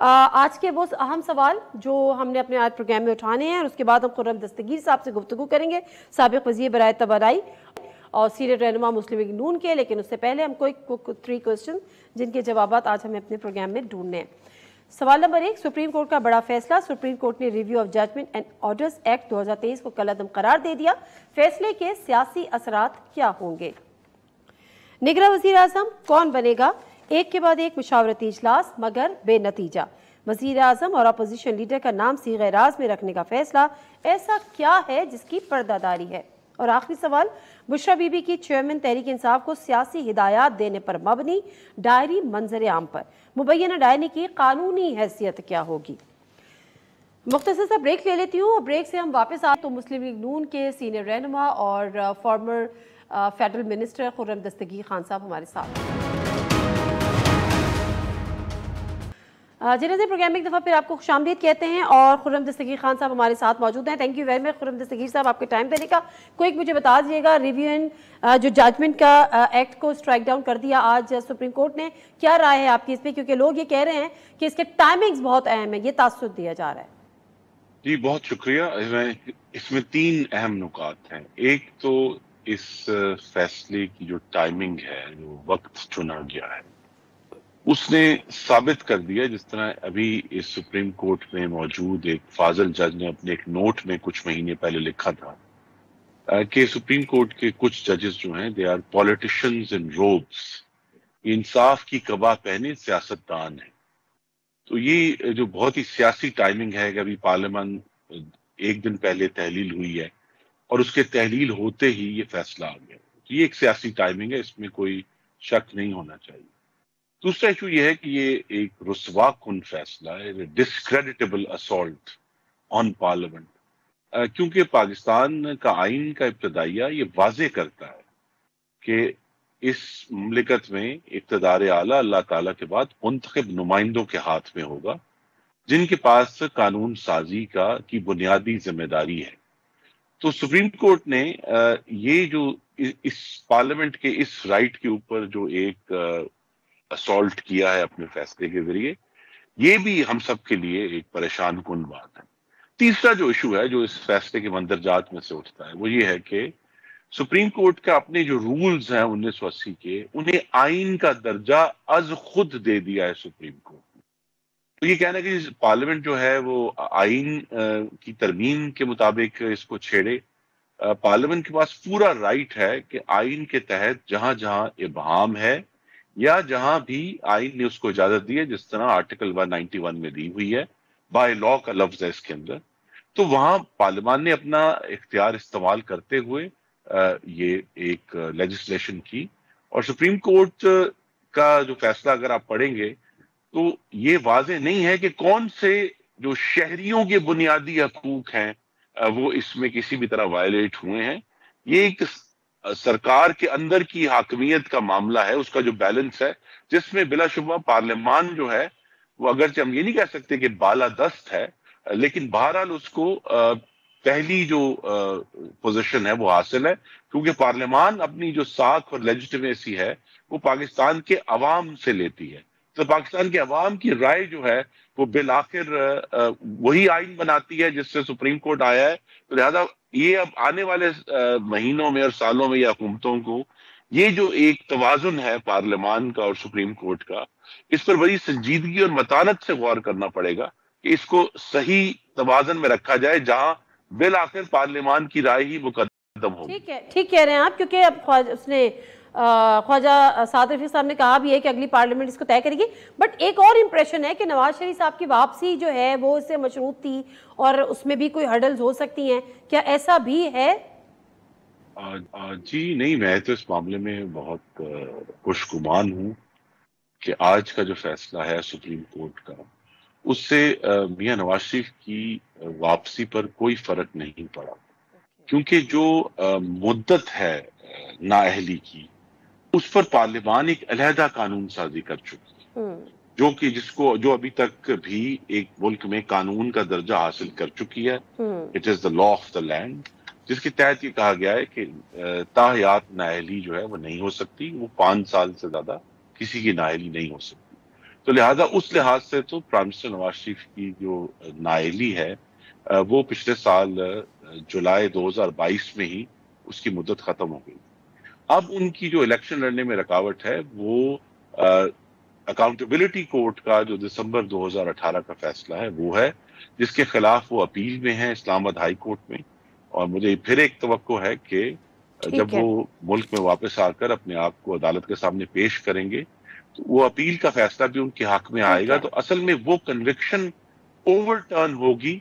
آج کے وہ اہم سوال جو ہم نے اپنے آج پروگرام میں اٹھانے ہیں، اور اس کے بعد ہم خرم دستگیر صاحب سے گفتگو کریں گے، سابق وزیر برائے توانائی اور سینئر رہنما مسلم لیگ نون کے. لیکن اس سے پہلے ہم کوئی 3 کوسچن جن کے جوابات آج ہمیں اپنے پروگرام میں ڈھونڈنے ہیں. سوال نمبر 1، سپریم کورٹ کا بڑا فیصلہ. سپریم کورٹ نے review of judgement and orders act 2023 کو کالعدم قرار دے دیا. فیصلے کے سیاسی اثرات کیا ہوں گے؟ نگراں وزیر اعظم کون بنے گا؟ ایک کے بعد ایک مشاورتی اجلاس مگر بے نتیجہ. وزیر اعظم اور اپوزیشن لیڈر کا نام صیغہ راز میں رکھنے کا فیصلہ، ایسا کیا ہے جس کی پردہ داری ہے؟ اور آخری سوال، بشرا بی بی کی چیئرمین تحریک انصاف کو سیاسی ہدایات دینے پر مبنی ڈائری منظر عام پر مبینہ ڈائری کی قانونی حیثیت کیا ہوگی؟ مختصر سا بریک لے لیتی ہوں، اور بریک سے ہم واپس آئے تو مسلم لیگ نون کے سینئر رہنما اور farmer federal minister Khurram Dastgir Khan صاحب ہمارے ساتھ. جی ناظرین، پروگرام میں ایک دفعہ پھر آپ کو خوش آمدید کہتے ہیں، اور خرم دستگیر خان صاحب ہمارے ساتھ موجود ہیں. Thank you very much Khurram Dastgir صاحب آپ کے ٹائم دینے کا. کوئی مجھے بتا دیجیے گا، ریویو جو ججمنٹ کا ایکٹ کو اسٹرائک ڈاؤن کر دیا آج سپریم کورٹ نے، کیا رائے ہے آپ کی اس پہ؟ کیونکہ لوگ یہ کہہ رہے ہیں کہ اس کے ٹائمنگز بہت اہم ہیں، یہ تاثر دیا جا رہا ہے. جی بہت شکریہ. اس میں 3 اہم نکات ہیں. ایک تو اس فیصلے کی جو ٹائمنگ ہے، جو وقت چنا گیا ہے، اس نے ثابت کر دیا، جس طرح ابھی اس سپریم کورٹ میں موجود ایک فاضل جج نے اپنے ایک نوٹ میں کچھ مہینے پہلے لکھا تھا کہ سپریم کورٹ کے کچھ ججز جو ہیں دے آر پولیٹیشنز ان روبس، انصاف کی قبا پہنے سیاستدان ہیں. تو یہ جو بہت ہی سیاسی ٹائمنگ ہے کہ ابھی پارلیمان ایک دن پہلے تحلیل ہوئی ہے اور اس کے تحلیل ہوتے ہی یہ فیصلہ آ گیا. تو یہ ایک سیاسی ٹائمنگ ہے، اس میں کوئی شک نہیں ہونا چاہیے. دوسرا ایشو یہ ہے کہ یہ ایک رسوا کن فیصلہ ہے، ڈسکریڈیٹیبل اسالٹ آن پارلیمنٹ، کیونکہ پاکستان کا آئین کا ابتدائیہ یہ واضح کرتا ہے کہ اس مملکت میں اقتدار اعلیٰ اللہ تعالیٰ کے بعد منتخب نمائندوں کے ہاتھ میں ہوگا، جن کے پاس قانون سازی کی بنیادی ذمہ داری ہے. تو سپریم کورٹ نے یہ جو اس پارلیمنٹ کے اس رائٹ کے اوپر جو ایک اسالٹ کیا ہے اپنے فیصلے کے ذریعے، یہ بھی ہم سب کے لیے ایک پریشان کن بات ہے. تیسرا جو ایشو ہے جو اس فیصلے کے مندرجات میں سے اٹھتا ہے وہ یہ ہے کہ سپریم کورٹ کا اپنے جو رولز ہیں 1980 کے، انہیں آئین کا درجہ از خود دے دیا ہے سپریم کورٹ نے. تو یہ کہنا کہ پارلیمنٹ جو ہے وہ آئین کی ترمیم کے مطابق اس کو چھیڑے، پارلیمنٹ کے پاس پورا رائٹ ہے کہ آئین کے تحت جہاں جہاں ابہام ہے یا جہاں بھی آئین نے اس کو اجازت دی ہے، جس طرح آرٹیکل 191 میں دی ہوئی ہے، بائی لا کا لفظ ہے اس کے اندر، تو وہاں پارلیمان نے اپنا اختیار استعمال کرتے ہوئے یہ ایک لیجسلیشن کی. اور سپریم کورٹ کا جو فیصلہ اگر آپ پڑھیں گے تو یہ واضح نہیں ہے کہ کون سے جو شہریوں کے بنیادی حقوق ہیں وہ اس میں کسی بھی طرح وائلیٹ ہوئے ہیں. یہ ایک سرکار کے اندر کی حاکمیت کا معاملہ ہے، اس کا جو بیلنس ہے، جس میں بلا شبہ پارلیمان جو ہے وہ، اگرچہ ہم یہ نہیں کہہ سکتے کہ بالادست ہے، لیکن بہرحال اس کو پہلی جو پوزیشن ہے وہ حاصل ہے، کیونکہ پارلیمان اپنی جو ساکھ اور لیجٹیمیسی ہے وہ پاکستان کے عوام سے لیتی ہے. تو پاکستان کے عوام کی رائے جو ہے وہ بالآخر وہی آئین بناتی ہے جس سے سپریم کورٹ آیا ہے. تو لہذا یہ اب آنے والے مہینوں میں اور سالوں میں یا حکومتوں کو یہ جو ایک توازن ہے پارلیمان کا اور سپریم کورٹ کا، اس پر بڑی سنجیدگی اور متانت سے غور کرنا پڑے گا کہ اس کو صحیح توازن میں رکھا جائے جہاں بالآخر پارلیمان کی رائے ہی مقدم ہوگی. ٹھیک ہے، ٹھیک کہہ رہے ہیں آپ، کیونکہ اب اس نے خواجہ سعد رفیق صاحب نے کہا بھی ہے کہ اگلی پارلیمنٹ اس کو طے کرے گی. بٹ ایک اور امپریشن ہے کہ نواز شریف صاحب کی واپسی جو ہے وہ اس سے مشروط تھی اور اس میں بھی کوئی ہرڈلز ہو سکتی ہیں، کیا ایسا بھی ہے؟ جی نہیں، میں تو اس معاملے میں بہت خوش گمان ہوں کہ آج کا جو فیصلہ ہے سپریم کورٹ کا، اس سے میاں نواز شریف کی واپسی پر کوئی فرق نہیں پڑا، کیونکہ جو مدت ہے نااہلی کی اس پر پارلیمان ایک علیحدہ قانون سازی کر چکی ہے، جو ابھی تک بھی ایک ملک میں قانون کا درجہ حاصل کر چکی ہے. It is the law of the land, جس کے تحت یہ کہا گیا ہے کہ تاحیات نااہلی جو ہے وہ نہیں ہو سکتی، وہ 5 سال سے زیادہ کسی کی نااہلی نہیں ہو سکتی. تو لہٰذا اس لحاظ سے تو پرائم منسٹر نواز شریف کی جو نااہلی ہے وہ پچھلے سال جولائی 2022 میں ہی اس کی مدت ختم ہو گئی. اب ان کی جو الیکشن لڑنے میں رکاوٹ ہے وہ اکاؤنٹیبلٹی کورٹ کا جو دسمبر 2018 کا فیصلہ ہے وہ ہے، جس کے خلاف وہ اپیل میں ہیں اسلام آباد ہائی کورٹ میں. اور مجھے پھر ایک توقع ہے کہ جب وہ ملک میں واپس آ کر اپنے آپ کو عدالت کے سامنے پیش کریں گے تو وہ اپیل کا فیصلہ بھی ان کے حق میں آئے گا. تو اصل میں وہ کنوکشن اوور ٹرن ہوگی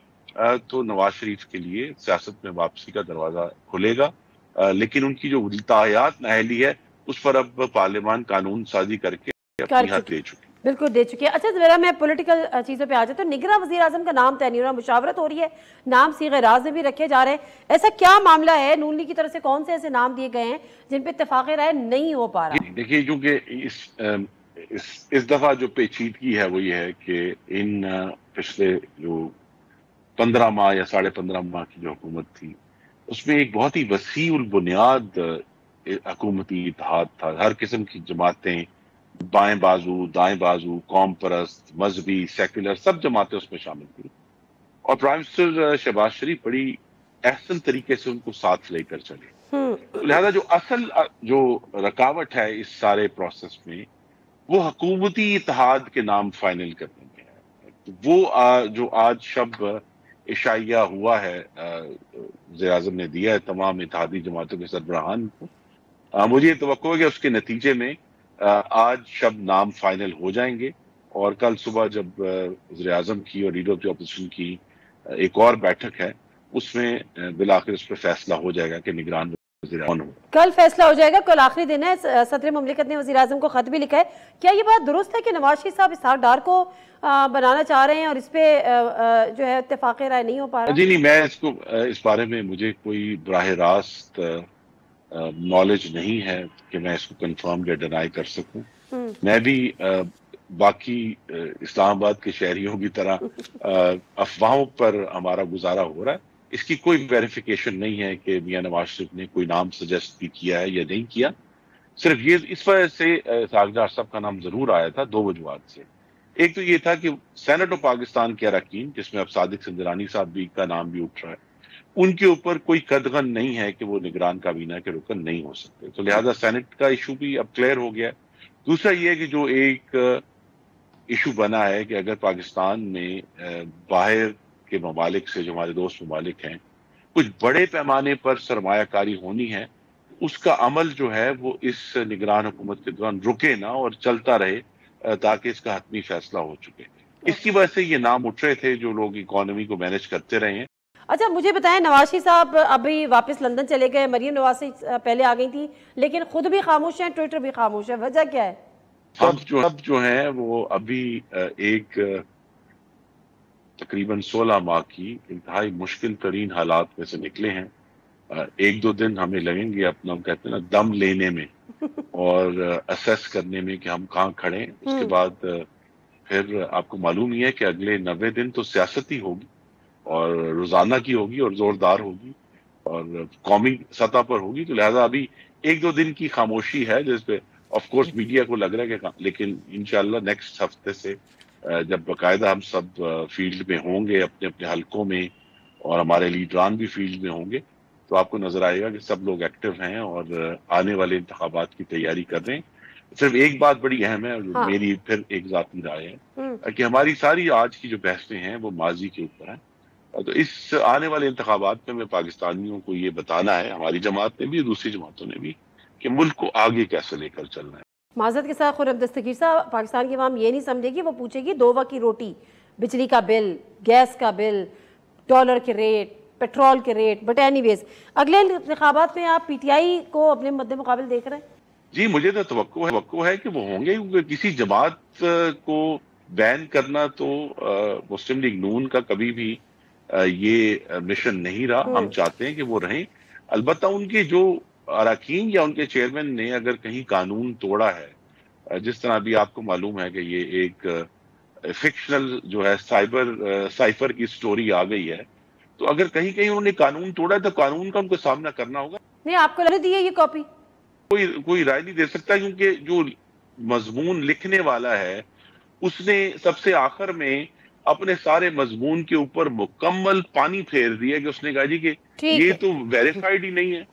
تو نواز شریف کے لیے سیاست میں واپسی کا دروازہ کھلے گا. لیکن ان کی جو التاحیات نااہلی ہے اس پر اب پارلیمان قانون سازی کر کے اپنی حد دے چکی. بالکل دے چکی ہے. اچھا ذرا میں پولیٹیکل چیزوں پہ آ جاتا ہوں. نگراں وزیر اعظم کا نام طے نہیں ہو رہا، مشاورت ہو رہی ہے، نام صیغہ راز میں بھی رکھے جا رہے ہیں. ایسا کیا معاملہ ہے؟ نون لیگ کی طرف سے کون سے ایسے نام دیے گئے ہیں جن پہ اتفاق رائے نہیں ہو پا رہا؟ دیکھیے کیونکہ اس دفعہ جو پیچیدگی ہے وہ یہ ہے کہ ان پچھلے جو 15 ماہ یا 15.5 ماہ کی جو حکومت تھی اس میں ایک بہت ہی وسیع البنیاد حکومتی اتحاد تھا. ہر قسم کی جماعتیں، بائیں بازو، دائیں بازو، قوم پرست، مذہبی، سیکولر، سب جماعتیں اس میں شامل تھیں. اور پرائم منسٹر شہباز شریف بڑی احسن طریقے سے ان کو ساتھ لے کر چلے. لہذا جو اصل جو رکاوٹ ہے اس سارے پروسیس میں وہ حکومتی اتحاد کے نام فائنل کرنے میں ہے. وہ جو آج شب عشائیہ ہوا ہے وزیر اعظم نے دیا ہے تمام اتحادی جماعتوں کے سربراہان کو، مجھے یہ توقع ہے کہ اس کے نتیجے میں آج شب نام فائنل ہو جائیں گے. اور کل صبح جب وزیر اعظم کی اور لیڈر آف دی اپوزیشن کی ایک اور بیٹھک ہے اس میں بالآخر اس پر فیصلہ ہو جائے گا کہ نگران وزیر اعظم ہو. کل فیصلہ ہو جائے گا، کل آخری دن ہے. صدر مملکت نے وزیر اعظم کو خط بھی لکھا ہے. کیا یہ بات درست ہے کہ نواز شریف صاحب اسحاق ڈار کو بنانا چاہ رہے ہیں اور اس پہ جو ہے اتفاق رائے نہیں ہو پا رہا؟ جی نہیں، میں اس بارے میں مجھے کوئی براہ راست نالج نہیں ہے کہ میں اس کو کنفرم یا ڈینائی کر سکوں. میں بھی باقی اسلام آباد کے شہریوں کی طرح افواہوں پر ہمارا گزارا ہو رہا ہے. اس کی کوئی ویریفیکیشن نہیں ہے کہ میاں نواز شریف نے کوئی نام سجیسٹ بھی کیا ہے یا نہیں کیا. صرف یہ اس وجہ سے اسحاق ڈار صاحب کا نام ضرور آیا تھا 2 وجوہات سے. ایک تو یہ تھا کہ سینٹ آف پاکستان کے اراکین جس میں اب صادق سندرانی صاحب بھی کا نام بھی اٹھ رہا ہے، ان کے اوپر کوئی قدغن نہیں ہے کہ وہ نگران کابینہ کے رکن نہیں ہو سکتے. تو لہذا سینٹ کا ایشو بھی اب کلیئر ہو گیا ہے. دوسرا یہ کہ جو ایک ایشو بنا ہے کہ اگر پاکستان میں باہر کے ممالک سے جو ہمارے دوست ممالک ہیں کچھ بڑے پیمانے پر سرمایہ کاری ہونی ہے، اس کا عمل جو ہے وہ اس نگران حکومت کے دوران رکے نہ اور چلتا رہے تاکہ اس کا حتمی فیصلہ ہو چکے. اس کی وجہ سے یہ نام اٹھ رہے تھے جو لوگ اکانومی کو مینج کرتے رہے ہیں. اچھا مجھے بتائیں، نواز شریف صاحب ابھی واپس لندن چلے گئے، مریم نواز سے پہلے آ گئی تھی لیکن خود بھی خاموش ہیں، ٹویٹر بھی خاموش ہے. وجہ کیا ہے؟ سب جو ہیں وہ ابھی ایک تقریباً 16 ماہ کی انتہائی مشکل ترین حالات میں سے نکلے ہیں. 1-2 دن ہمیں لگیں گے اپنا کہتے ہیں نا دم لینے میں اور اسیس کرنے میں کہ ہم کہاں کھڑے ہیں. اس کے بعد پھر آپ کو معلوم ہی ہے کہ اگلے 90 دن تو سیاستی ہوگی اور روزانہ کی ہوگی اور زوردار ہوگی اور قومی سطح پر ہوگی. تو لہذا ابھی 1-2 دن کی خاموشی ہے جس پہ آف کورس میڈیا کو لگ رہا ہے کہ لیکن انشاءاللہ نیکسٹ ہفتے سے جب باقاعدہ ہم سب فیلڈ میں ہوں گے اپنے اپنے حلقوں میں اور ہمارے لیڈران بھی فیلڈ میں ہوں گے تو آپ کو نظر آئے گا کہ سب لوگ ایکٹیو ہیں اور آنے والے انتخابات کی تیاری کر رہے ہیں. صرف ایک بات بڑی اہم ہے اور میری پھر ایک ذاتی رائے ہے کہ ہماری ساری آج کی جو بحثیں ہیں وہ ماضی کے اوپر ہیں. تو اس آنے والے انتخابات میں پاکستانیوں کو یہ بتانا ہے، ہماری جماعت نے بھی دوسری جماعتوں نے بھی، کہ ملک کو آگے کیسے لے کر چلنا ہے. معذرت کے ساتھ خرم دستگیر صاحب، پاکستان کی عوام یہ نہیں سمجھے گی، وہ پوچھے گی 2 وقت کی روٹی، بجلی کا بل، گیس کا بل، ڈالر کے ریٹ، پیٹرول کے ریٹ. بٹ اینی ویز اگلے انتخابات میں آپ پی ٹی آئی کو اپنے مد مقابل دیکھ رہے ہیں؟ جی مجھے تو توقع ہے کہ وہ ہوں گے، کیونکہ کسی جماعت کو بین کرنا تو مسلم لیگ نون کا کبھی بھی یہ مشن نہیں رہا. ہم چاہتے ہیں کہ وہ رہیں. البتہ ان کے جو اراکین یا ان کے چیئرمین نے اگر کہیں قانون توڑا ہے، جس طرح بھی آپ کو معلوم ہے کہ یہ ایک فکشنل جو ہے سائفر کی سٹوری آ گئی ہے، تو اگر کہیں انہوں نے قانون توڑا ہے تو قانون کا ان کو سامنا کرنا ہوگا. نہیں آپ کو دی ہے یہ کاپی؟ کوئی رائے نہیں دے سکتا کیونکہ جو مضمون لکھنے والا ہے اس نے سب سے آخر میں اپنے سارے مضمون کے اوپر مکمل پانی پھیر دیا کہ اس نے کہا جی کہ یہ تو ویریفائڈ ہی نہیں ہے.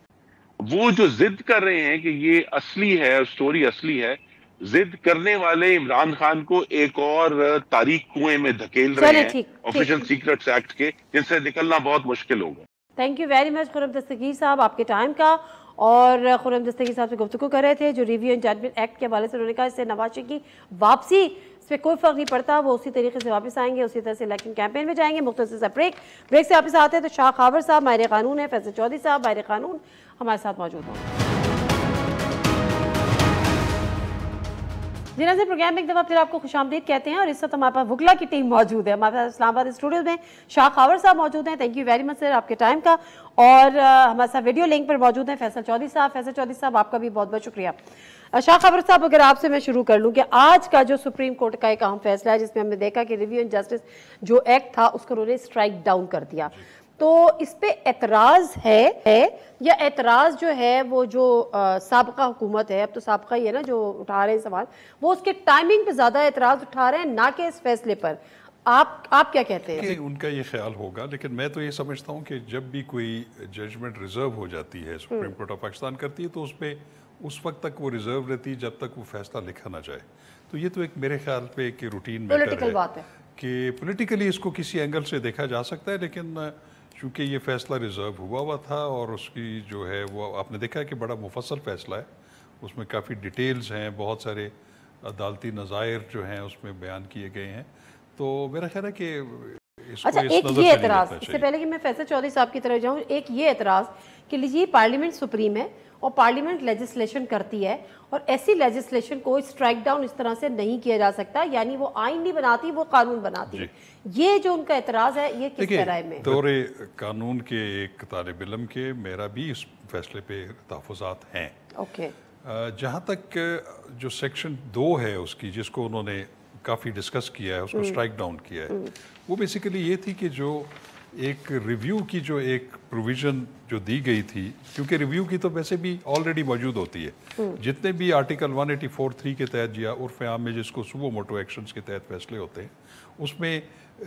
وہ جو ضد کر رہے ہیں کہ یہ اصلی ہے، سٹوری اصلی ہے، ضد کرنے والے عمران خان کو ایک اور تاریخ کنویں میں دھکیل رہے ہیں آفیشل سیکرٹس ایکٹ کے، جن سے نکلنا بہت مشکل ہوگا. Thank you very much Khurram Dastgir صاحب آپ کے ٹائم کا. اور خرم دستگیر صاحب سے گفتگو کر رہے تھے جو ریویو اینڈ ججمنٹ ایکٹ کے حوالے سے انہوں نے کہا اس سے نواز شریف کی واپسی اس پہ کوئی فرق نہیں پڑتا، وہ اسی طریقے سے واپس آئیں گے، اسی طرح سے الیکشن کیمپین میں جائیں گے. مختصر سا بریک سے واپس آتے ہیں تو شاہ خاور صاحب ماہر قانون ہیں، فیصل چودھری صاحب ماہر قانون ہمارے ساتھ موجود ہوں. جی ناظرین، پروگرام میں ایک دفعہ پھر آپ کو خوش آمدید کہتے ہیں اور اس وقت ہمارے پاس وکلا کی ٹیم موجود ہے. ہمارے پاس اسلام آباد اسٹوڈیوز میں شاہ خاور صاحب موجود ہیں. تھینک یو ویری مچ سر آپ کے ٹائم کا. اور ہمارے ساتھ ویڈیو لنک پر موجود ہیں فیصل چودھری صاحب. فیصل چودھری صاحب آپ کا بھی بہت بہت شکریہ. شاہ خاور صاحب اگر آپ سے میں شروع کر لوں کہ آج کا جو سپریم کورٹ کا ایک اہم فیصلہ ہے جس میں ہم نے دیکھا کہ ریویو اینڈ جسٹس جو ایکٹ تھا اس کو انہوں نے اسٹرائک ڈاؤن کر دیا، تو اس پہ اعتراض ہے یا اعتراض جو ہے وہ جو سابقہ حکومت ہے، اب تو سابقہ ہی ہے نا جو اٹھا رہے ہیں سوال، وہ اس کے ٹائمنگ پہ زیادہ اعتراض اٹھا رہے ہیں نہ کہ اس فیصلے پر. آپ کیا کہتے ہیں؟ ان کا یہ خیال ہوگا، لیکن میں تو یہ سمجھتا ہوں کہ جب بھی کوئی ججمنٹ ریزرو ہو جاتی ہے، سپریم کورٹ آف پاکستان کرتی ہے، تو اس پہ اس وقت تک وہ ریزرو رہتی جب تک وہ فیصلہ لکھا نہ جائے. تو یہ تو ایک میرے خیال پہ ایک روٹین میٹر ہے کہ پولیٹیکلی اس کو کسی اینگل سے دیکھا جا سکتا ہے، لیکن چونکہ یہ فیصلہ ریزرو ہوا تھا اور اس کی جو ہے وہ آپ نے دیکھا کہ بڑا مفصل فیصلہ ہے، اس میں کافی ڈیٹیلز ہیں، بہت سارے عدالتی نظائر جو ہیں اس میں بیان کیے گئے ہیں. تو میرا خیال ہے کہ اس کو اس نظر سے اعتراض اس سے پہلے کہ میں فیصل چودھری صاحب کی طرف جاؤں، ایک یہ اعتراض کہ لیجیے پارلیمنٹ سپریم ہے اور پارلیمنٹ لیجسلیشن کرتی ہے اور ایسی لیجسلیشن کو اسٹرائک ڈاؤن اس طرح سے نہیں کیا جا سکتا، یعنی وہ آئین نہیں بناتی، وہ قانون بناتی ہے. یہ جو ان کا اعتراض ہے یہ کس طرح میں؟ دور قانون کے ایک طالب علم کے میرا بھی اس فیصلے پہ تحفظات ہیں. جہاں تک جو سیکشن 2 ہے اس کی، جس کو انہوں نے کافی ڈسکس کیا ہے، اس کو اسٹرائک ڈاؤن کیا ہے، وہ بیسیکلی یہ تھی کہ جو ایک ریویو کی جو ایک پروویژن جو دی گئی تھی، کیونکہ ریویو کی تو ویسے بھی آلریڈی موجود ہوتی ہے، جتنے بھی آرٹیکل 184(3) کے تحت یا عرف عام میں جس کو سوو موٹو ایکشنز کے تحت فیصلے ہوتے ہیں، اس میں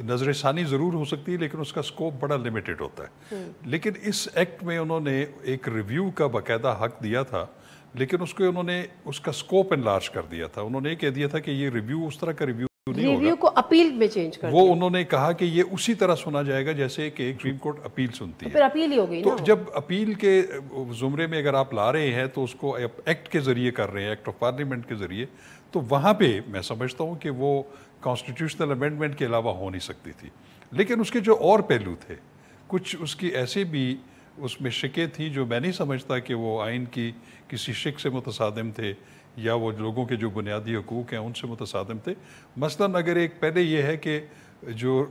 نظر ثانی ضرور ہو سکتی ہے لیکن اس کا سکوپ بڑا لیمیٹڈ ہوتا ہے. لیکن اس ایکٹ میں انہوں نے ایک ریویو کا باقاعدہ حق دیا تھا، لیکن اس کو انہوں نے اس کا سکوپ انلارج کر دیا تھا. انہوں نے یہ کہہ دیا تھا کہ یہ ریویو اس طرح کا ریویو ریویو کو اپیل میں چینج کر دیا. وہ انہوں نے کہا کہ یہ اسی طرح سنا جائے گا جیسے کہ ایک سپریم کورٹ اپیل سنتی ہے. پھر اپیل ہی ہو گئی نا. تو جب اپیل کے زمرے میں اگر آپ لا رہے ہیں تو اس کو ایکٹ کے ذریعے کر رہے ہیں، ایکٹ آف پارلیمنٹ کے ذریعے، تو وہاں پہ میں سمجھتا ہوں کہ وہ کانسٹیٹیوشنل امینڈمنٹ کے علاوہ ہو نہیں سکتی تھی. لیکن اس کے جو اور پہلو تھے، کچھ اس کی ایسے بھی اس میں شکیں تھیں جو میں نہیں سمجھتا کہ وہ آئین کی کسی شک سے متصادم تھے یا وہ لوگوں کے جو بنیادی حقوق ہیں ان سے متصادم تھے. مثلاً اگر ایک پہلے یہ ہے کہ جو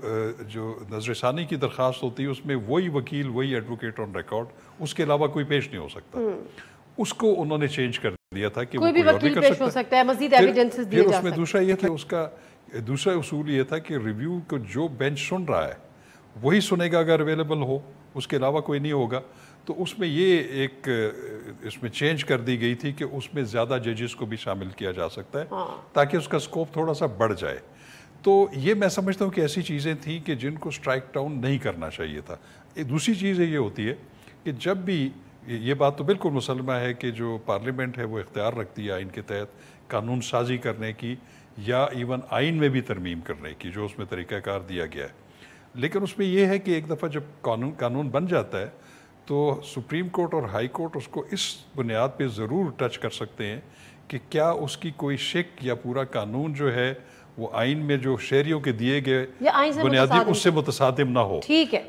نظر ثانی کی درخواست ہوتی ہے اس میں وہی وکیل، وہی ایڈوکیٹ آن ریکارڈ، اس کے علاوہ کوئی پیش نہیں ہو سکتا. اس کو انہوں نے چینج کر دیا تھا کہ کوئی بھی وکیل پیش ہو سکتا ہے، مزید ایویڈنسز دیے جا سکتے ہیں. اس میں دوسرا یہ تھا، اس کا دوسرا اصول یہ تھا کہ ریویو کو جو بینچ سن رہا ہے وہی سنے گا اگر اویلیبل ہو، اس کے علاوہ کوئی نہیں ہوگا. تو اس میں یہ ایک اس میں چینج کر دی گئی تھی کہ اس میں زیادہ ججز کو بھی شامل کیا جا سکتا ہے تاکہ اس کا سکوپ تھوڑا سا بڑھ جائے. تو یہ میں سمجھتا ہوں کہ ایسی چیزیں تھیں کہ جن کو اسٹرائک ڈاؤن نہیں کرنا چاہیے تھا. دوسری چیز یہ ہوتی ہے کہ جب بھی یہ بات تو بالکل مسلمہ ہے کہ جو پارلیمنٹ ہے وہ اختیار رکھتی ہے آئین کے تحت قانون سازی کرنے کی یا ایون آئین میں بھی ترمیم کرنے کی، جو اس میں طریقہ کار دیا گیا ہے. لیکن اس میں یہ ہے کہ ایک دفعہ جب قانون بن جاتا ہے تو سپریم کورٹ اور ہائی کورٹ اس کو اس بنیاد پہ ضرور ٹچ کر سکتے ہیں کہ کیا اس کی کوئی شک یا پورا قانون جو ہے وہ آئین میں جو شہریوں کے دیے گئے بنیادی اس سے متصادم نہ ہو.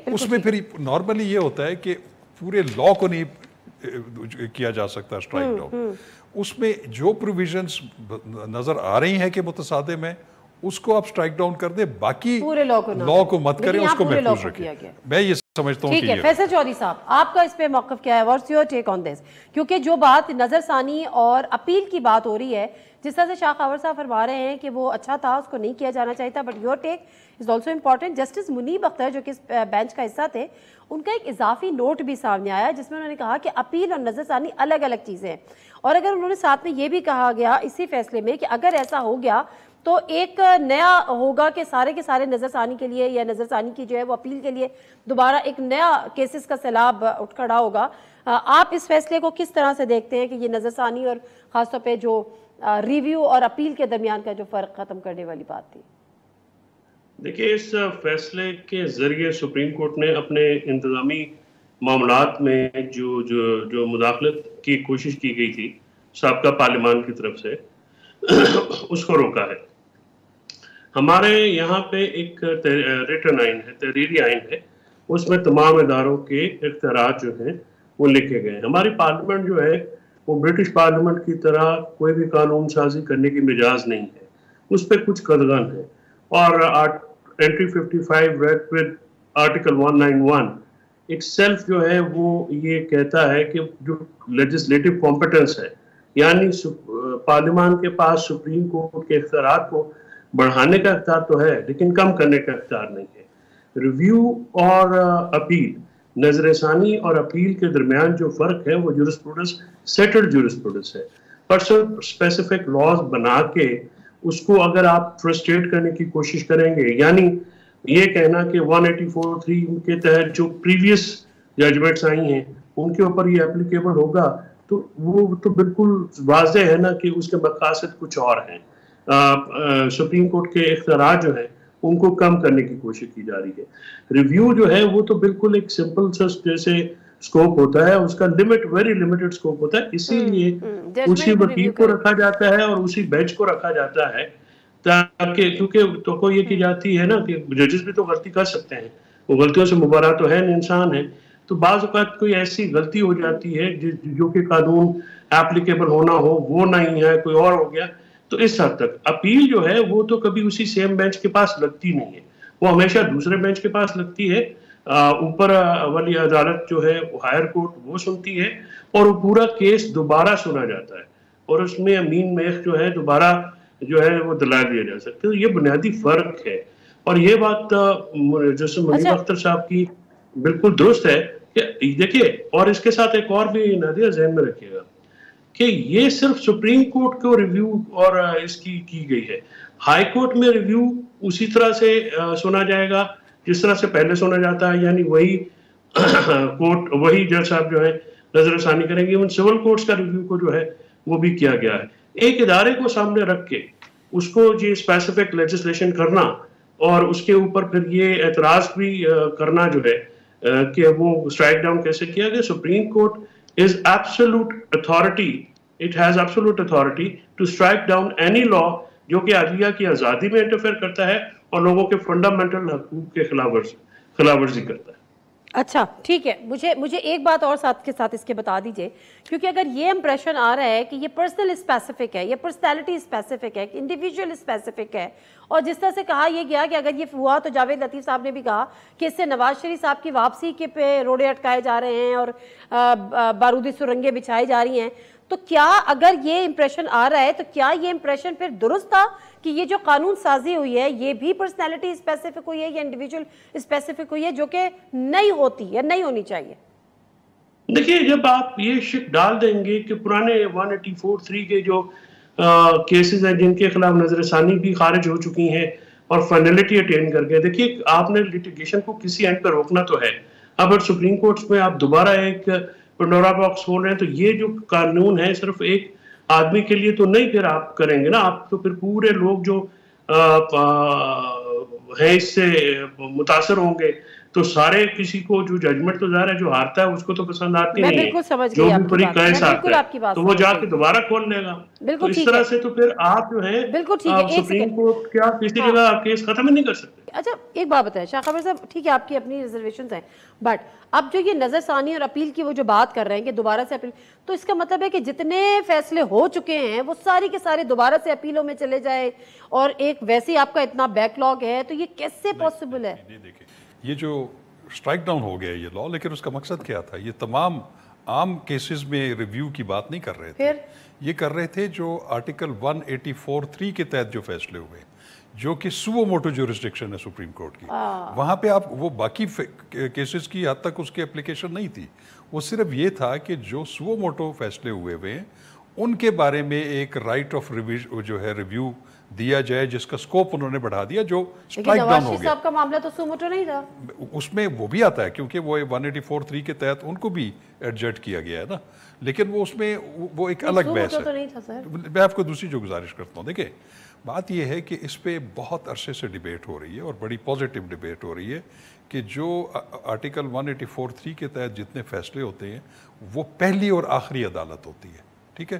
اس میں پھر نارملی یہ ہوتا ہے کہ پورے لا کو نہیں کیا جا سکتا اسٹرائک ڈاؤن. اس میں جو پروویژنز نظر آ رہی ہیں کہ متصادم ہیں اس کو آپ اسٹرائک ڈاؤن کر دیں، باقی لا کو مت کریں، اس کو محفوظ رکھیں. میں یہ سمجھتا ہوں. ٹھیک ہے فیصل چودھری صاحب، آپ کا اس پہ موقف کیا ہے؟ واٹس یور ٹیک آن دس؟ کیونکہ جو بات نظر ثانی اور اپیل کی بات ہو رہی ہے، جس طرح سے شاہ خاور صاحب فرما رہے ہیں کہ وہ اچھا تھا، اس کو نہیں کیا جانا چاہیے تھا، but your take is also important. Justice Munib Akhtar جو کہ اس بینچ کا حصہ تھے، ان کا ایک اضافی نوٹ بھی سامنے آیا جس میں انہوں نے کہا کہ اپیل اور نظر ثانی الگ الگ چیزیں ہیں. اور اگر انہوں نے ساتھ میں یہ بھی کہا گیا اسی فیصلے میں کہ اگر ایسا ہو گیا تو ایک نیا ہوگا کہ سارے کے سارے نظر ثانی کے لیے یا نظر ثانی کی جو ہے وہ اپیل کے لیے دوبارہ ایک نیا کیسز کا سیلاب اٹھ کھڑا ہوگا. آپ اس فیصلے کو کس طرح سے دیکھتے ہیں کہ یہ نظر ثانی اور خاص طور پہ جو ریویو اور اپیل کے درمیان کا جو فرق ختم کرنے والی بات تھی؟ دیکھیے اس فیصلے کے ذریعے سپریم کورٹ نے اپنے انتظامی معاملات میں جو مداخلت کی کوشش کی گئی تھی سابقہ پارلیمان کی طرف سے اس کو روکا ہے. ہمارے یہاں پہ ایک ریٹن آئین ہے، تحریری آئین ہے، اس میں تمام اداروں کے اختیارات جو ہیں وہ لکھے گئے ہیں. ہماری پارلیمنٹ جو ہے وہ برٹش پارلیمنٹ کی طرح کوئی بھی قانون سازی کرنے کی مجاز نہیں ہے، اس پہ کچھ قدغن ہے. اور اینٹری 55 ریڈ ود آرٹیکل 191 ایک سیلف جو ہے وہ یہ کہتا ہے کہ جو لیجسلیٹو کمپیٹنس ہے، یعنی پارلیمان کے پاس سپریم کورٹ کے اختیارات کو بڑھانے کا اختیار تو ہے لیکن کم کرنے کا اختیار نہیں ہے. ریویو اور اپیل، نظر ثانی اور اپیل کے درمیان جو فرق ہے وہ جورسپروڈنس، سیٹلڈ جورسپروڈنس ہے. پرسنل اسپیسیفک لاز بنا کے اس کو اگر آپ فرسٹریٹ کرنے کی کوشش کریں گے، یعنی یہ کہنا کہ 184(3) کے تحت جو پریویس ججمنٹس آئی ہیں ان کے اوپر یہ اپلیکیبل ہوگا، تو وہ تو بالکل واضح ہے نا کہ اس کے مقاصد کچھ اور ہیں. سپریم کورٹ کے اختیارات جو ہیں ان کو کم کرنے کی کوشش کی جا رہی ہے. ریویو جو ہے وہ تو بالکل ایک سمپل سا جیسے سکوپ ہوتا ہے، اس کا ویری لمیٹڈ سکوپ ہوتا ہے، اسی لیے اسی وکیل کو رکھا جاتا ہے اور اسی بینچ کو رکھا جاتا ہے تاکہ، کیونکہ تو یہ کی جاتی ہے نا کہ ججز بھی تو غلطی کر سکتے ہیں، وہ غلطیوں سے مبرا تو ہے، انسان ہے. تو بعض اوقات کوئی ایسی غلطی ہو جاتی ہے جو کہ قانون اپلیکیبل ہونا ہو وہ نہیں ہے، کوئی اور ہو گیا. تو اس حد تک اپیل جو ہے وہ تو کبھی اسی سیم بینچ کے پاس لگتی نہیں ہے، وہ ہمیشہ دوسرے بینچ کے پاس لگتی ہے. اوپر والی عدالت جو ہے ہائر کورٹ وہ سنتی ہے اور وہ پورا کیس دوبارہ سنا جاتا ہے اور اس میں امین میخ جو ہے دوبارہ جو ہے وہ دلائل دیا جا سکتے ہیں. یہ بنیادی فرق ہے. اور یہ بات جیسے منیب اختر صاحب کی بالکل درست ہے کہ دیکھیے، اور اس کے ساتھ ایک اور بھی نادیہ ذہن میں رکھیے گا کہ یہ صرف سپریم کورٹ کو ریویو اور اس کی گئی ہے. ہائی کورٹ میں ریویو اسی طرح سے سنا جائے گا جس طرح سے پہلے سنا جاتا ہے، یعنی وہی کورٹ، وہی جج صاحب جو ہے نظر ثانی کریں گے. سول کورٹس کا ریویو کو جو ہے وہ بھی کیا گیا ہے. ایک ادارے کو سامنے رکھ کے اس کو یہ اسپیسیفک لیجسلیشن کرنا اور اس کے اوپر پھر یہ اعتراض بھی کرنا جو ہے کہ وہ اسٹرائک ڈاؤن کیسے کیا گیا. Supreme court is absolute authority, it has absolute authority to strike down any law جو کہ عدلیہ کی آزادی میں انٹرفیئر کرتا ہے اور لوگوں کے فنڈامنٹل حقوق کے خلاف ورزی کرتا ہے. اچھا ٹھیک ہے، مجھے ایک بات اور ساتھ کے ساتھ اس کے بتا دیجئے، کیونکہ اگر یہ امپریشن آ رہا ہے کہ یہ پرسنل اسپیسیفک ہے، یہ پرسنالٹی اسپیسیفک ہے، انڈیویجول اسپیسیفک ہے، اور جس طرح سے کہا یہ گیا کہ اگر یہ ہوا تو جاوید لطیف صاحب نے بھی کہا کہ اس سے نواز شریف صاحب کی واپسی کے پہ روڑے اٹکائے جا رہے ہیں اور بارودی سرنگیں بچھائی جا رہی ہیں. تو کیا اگر یہ امپریشن آ رہا ہے تو کیا یہ امپریشن پھر درست تھا کہ یہ جو قانون سازی ہوئی ہے یہ بھی پرسنالٹی اسپیسیفک ہوئی ہے یا انڈیویجول اسپیسیفک ہوئی ہے، جو کہ نہیں ہوتی یا نہیں ہونی چاہیے؟ دیکھیے، جب آپ یہ شک ڈال دیں گے کہ پرانے 184(3) کے جو کیسز ہیں جن کے خلاف نظر ثانی بھی خارج ہو چکی ہیں اور فائنلٹی اٹین کر گئے، دیکھیے آپ نے لیٹیگیشن کو کسی اینڈ پہ روکنا تو ہے. اگر سپریم کورٹس میں آپ دوبارہ ایک پنڈورا باکس کھول رہے ہیں تو یہ جو قانون ہے صرف ایک آدمی کے لیے تو نہیں پھر آپ کریں گے نا، آپ تو پھر پورے لوگ جو ہیں اس سے متاثر ہوں گے. تو سارے کسی کو جو ججمنٹ تو ظاہر ہے جو ہارتا ہے اس کو تو پسند آتی نہیں ہے، جو بھی پوری کیس آتا ہے تو وہ جا کے دوبارہ کھول لے گا. تو اس طرح سے تو پھر آپ جو ہے سپریم کورٹ کیا کسی جگہ کیس ختم ہی نہیں کر سکتے. اچھا ایک بات بتائیں شاہ خبر صاحب، ٹھیک ہے آپ کی اپنی ریزرویشنز ہیں، بٹ اب جو یہ نظر ثانی اور اپیل کی وہ جو بات کر رہے ہیں کہ دوبارہ سے اپیل، تو اس کا مطلب ہے کہ جتنے فیصلے ہو چکے ہیں وہ سارے کے سارے دوبارہ سے اپیلوں میں چلے جائے اور ایک ویسے ہی آپ کا اتنا بیک لاگ ہے، تو یہ کیسے پاسبل ہے؟ یہ جو اسٹرائک ڈاؤن ہو گیا یہ لا، لیکن اس کا مقصد کیا تھا؟ یہ تمام عام کیسز میں ریویو کی بات نہیں کر رہے تھے، یہ کر رہے تھے جو آرٹیکل 184(3) کے تحت جو فیصلے ہوئے جو کہ سو موٹو جورسڈکشن ہے سپریم کورٹ کی، وہاں پہ آپ وہ باقی کیسز کی حد تک اس کی اپلیکیشن نہیں تھی. وہ صرف یہ تھا کہ جو سو موٹو فیصلے ہوئے ہوئے ہیں ان کے بارے میں ایک رائٹ آف ریویو جو ہے ریویو دیا جائے جس کا سکوپ انہوں نے بڑھا دیا, جو لیکن اسٹرائک ڈاؤن نواز ہو شریف گیا. صاحب کا معاملہ تو سو موٹو نہیں تھا, اس میں وہ بھی آتا ہے کیونکہ وہ 184(3) کے تحت ان کو بھی ایڈجسٹ کیا گیا ہے نا, لیکن وہ اس میں وہ ایک الگ بحث تو ہے. نہیں تھا سر. میں آپ کو دوسری جو گزارش کرتا ہوں, دیکھیں بات یہ ہے کہ اس پہ بہت عرصے سے ڈیبیٹ ہو رہی ہے اور بڑی پازیٹیو ڈیبیٹ ہو رہی ہے کہ جو آرٹیکل 184(3) کے تحت جتنے فیصلے ہوتے ہیں وہ پہلی اور آخری عدالت ہوتی ہے, ٹھیک ہے,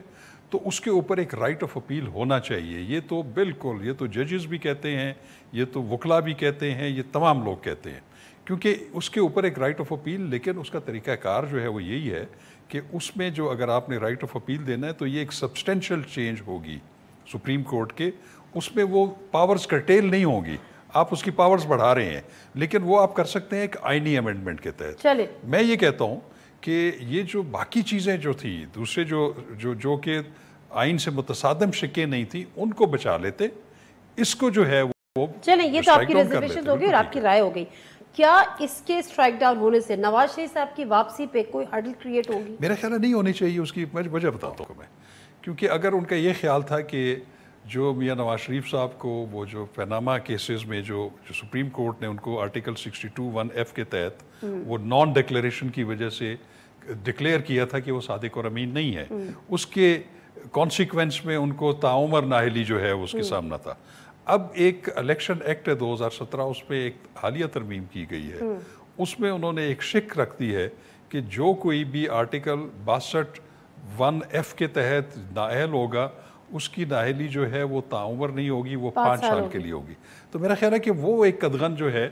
تو اس کے اوپر ایک رائٹ آف اپیل ہونا چاہیے. یہ تو بالکل, یہ تو ججز بھی کہتے ہیں, یہ تو وکلا بھی کہتے ہیں, یہ تمام لوگ کہتے ہیں, کیونکہ اس کے اوپر ایک رائٹ آف اپیل, لیکن اس کا طریقہ کار جو ہے وہ یہی ہے کہ اس میں جو اگر آپ نے رائٹ آف اپیل دینا ہے تو یہ ایک سبسٹینشیل چینج ہوگی سپریم کورٹ کے, اس میں وہ پاورز کرٹیل نہیں ہوں گی, آپ اس کی پاورز بڑھا رہے ہیں, لیکن وہ آپ کر سکتے ہیں ایک آئینی امینڈمنٹ کے تحت. چلے میں یہ کہتا ہوں کہ یہ جو باقی چیزیں جو تھی دوسرے جو کہ آئین سے متصادم شکیں نہیں تھی ان کو بچا لیتے, اس کو جو ہے وہ چلیں, یہ تو آپ کی ریزرویشن ہوگی اور آپ کی رائے ہو گئی. کیا اس کے اسٹرائک ڈاؤن ہونے سے نواز شریف صاحب کی واپسی پہ کوئی ہرڈل کریٹ ہوگی؟ میرا خیال نہیں ہونی چاہیے. اس کی وجہ بتاتا ہوں میں, کیونکہ اگر ان کا یہ خیال تھا کہ جو میاں نواز شریف صاحب کو وہ جو پیناما کیسز میں جو سپریم کورٹ نے ان کو آرٹیکل 62(1)(f) کے تحت وہ نان ڈکلیریشن کی وجہ سے ڈکلیئر کیا تھا کہ وہ صادق اور امین نہیں ہے, اس کے کانسیکوینس میں ان کو تعمر نااہلی جو ہے اس کے سامنا تھا. اب ایک الیکشن ایکٹ ہے 2017, اس پہ ایک حالیہ ترمیم کی گئی ہے, اس میں انہوں نے ایک شک رکھ دی ہے کہ جو کوئی بھی آرٹیکل 62(1)(f) کے تحت نااہل ہوگا اس کی نااہلی جو ہے وہ تعمر نہیں ہوگی, وہ 5 سال کے لیے ہوگی. تو میرا خیال ہے کہ وہ ایک قدغن جو ہے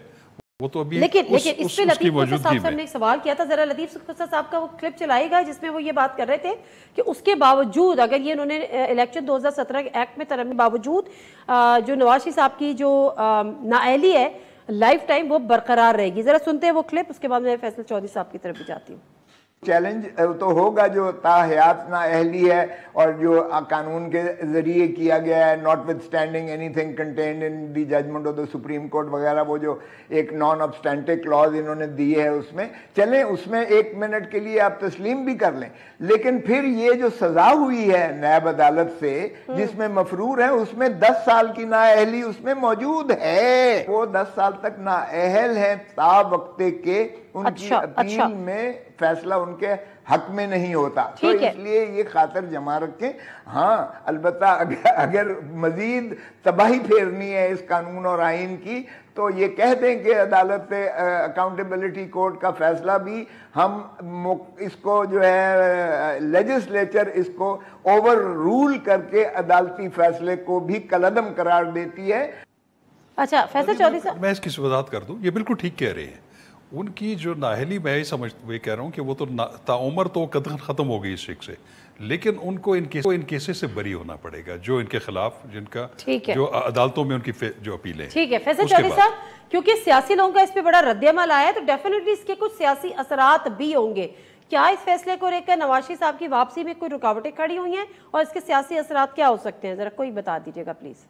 وہ تو ابھی لیکن اس پہ لطیف قدس صاحب میں نے ایک سوال کیا تھا, ذرا لطیف قدس صاحب کا وہ کلپ چلائے گا جس میں وہ یہ بات کر رہے تھے کہ اس کے باوجود اگر یہ انہوں نے الیکشن 2017 ایکٹ میں ترمیم باوجود جو نواز شریف صاحب کی جو نااہلی ہے لائف ٹائم وہ برقرار رہے گی. ذرا سنتے ہیں وہ کلپ, اس کے بعد میں فیصل چودھری صاحب کی طرف بھی جاتی ہوں. چیلنج تو ہوگا جو تاحیات نااہلی ہے اور جو قانون کے ذریعے کیا گیا ہے, notwithstanding anything contained in the judgement of the Supreme Court وغیرہ, وہ جو ایک نان ابسٹینٹو کلاز انہوں نے دی ہے اس میں چلیں, اس میں 1 منٹ کے لیے آپ تسلیم بھی کر لیں, لیکن پھر یہ جو سزا ہوئی ہے نیب عدالت سے جس میں مفرور ہے اس میں 10 سال کی نااہلی اس میں موجود ہے. وہ 10 سال تک نااہل ہیں تا وقتے کے ان کی اپیل میں فیصلہ ان کے حق میں نہیں ہوتا. تو اس لیے یہ خاطر جمع رکھیں. ہاں البتہ اگر مزید تباہی پھیرنی ہے اس قانون اور آئین کی تو یہ کہہ دیں کہ عدالت اکاؤنٹیبلٹی کورٹ کا فیصلہ بھی ہم اس کو جو ہے لیجسلیچر اس کو اوور رول کر کے عدالتی فیصلے کو بھی کالعدم قرار دیتی ہے. اچھا فیصل چودھری صاحب, میں اس کی وضاحت کر دوں, یہ بالکل ٹھیک کہہ رہے ہیں. ان کی جو نااہلی میں یہ کہہ رہا ہوں کہ وہ تو تعمر تو ختم ہو گئی اس شک سے, لیکن ان کو ان کیسز سے بری ہونا پڑے گا جو ان کے خلاف جن کا جو عدالتوں میں ان کی جو اپیلیں. ٹھیک ہے فیصل چودھری صاحب, کیونکہ سیاسی لوگوں کا اس پہ بڑا رد عمل آیا ہے تو ڈیفینیٹلی اس کے کچھ سیاسی اثرات بھی ہوں گے. کیا اس فیصلے کو لے کر نواز شریف صاحب کی واپسی میں کوئی رکاوٹیں کھڑی ہوئی ہیں اور اس کے سیاسی اثرات کیا ہو سکتے ہیں؟ ذرا کوئی بتا دیجیے گا پلیز.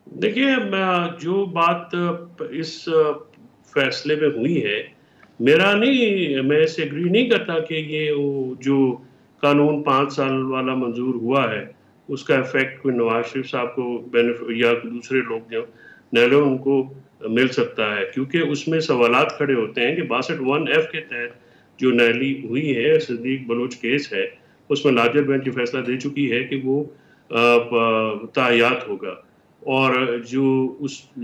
دیکھیے جو بات اس فیصلے میں ہوئی ہے, میں اس سے ایگری نہیں کرتا کہ یہ جو قانون 5 سال والا منظور ہوا ہے اس کا ایفیکٹ کوئی نواز شریف صاحب کو یا دوسرے لوگ جو نیلو ان کو مل سکتا ہے, کیونکہ اس میں سوالات کھڑے ہوتے ہیں کہ 62(1)(f) کے تحت جو نیلی ہوئی ہے صدیق بلوچ کیس ہے, اس میں لارجر بینچ فیصلہ دے چکی ہے کہ وہ تاحیات ہوگا, اور جو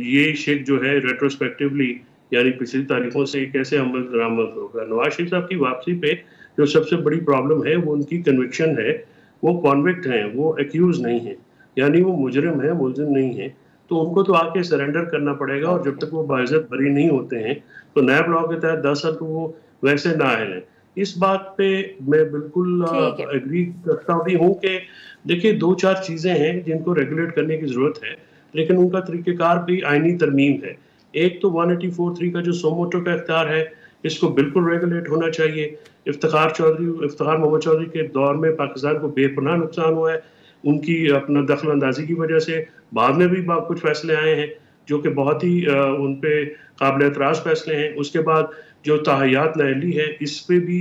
یہ شک جو ہے ریٹروسپیکٹیولی یعنی پچھلی تاریخوں سے کیسے عمل درآمد ہوگا. نواز شریف صاحب کی واپسی پہ جو سب سے بڑی پرابلم ہے وہ ان کی کنوکشن ہے. وہ کانوکٹ ہیں, وہ ایکیوز نہیں ہیں, یعنی وہ مجرم ہیں, ملزم نہیں ہیں, تو ان کو تو آ کے سرنڈر کرنا پڑے گا, اور جب تک وہ باعزت بری نہیں ہوتے ہیں تو نیب لاء کے تحت 10 سال تو وہ ویسے نااہل ہیں. اس بات پہ میں بالکل ایگری کرتا بھی ہوں کہ دیکھیے 2-4 چیزیں ہیں جن کو ریگولیٹ کرنے کی ضرورت ہے, لیکن ان کا طریقہ کار بھی آئینی ترمیم ہے. ایک تو 184(3) کا جو سوموٹو کا اختیار ہے اس کو بالکل ریگولیٹ ہونا چاہیے. افتخار محمد چودھری کے دور میں پاکستان کو بے پناہ نقصان ہوا ہے, ان کی اپنا دخل اندازی کی وجہ سے. بعد میں بھی کچھ فیصلے آئے ہیں جو کہ بہت ہی ان پہ قابل اعتراض فیصلے ہیں. اس کے بعد جو تاحیات نااہلی ہے اس پہ بھی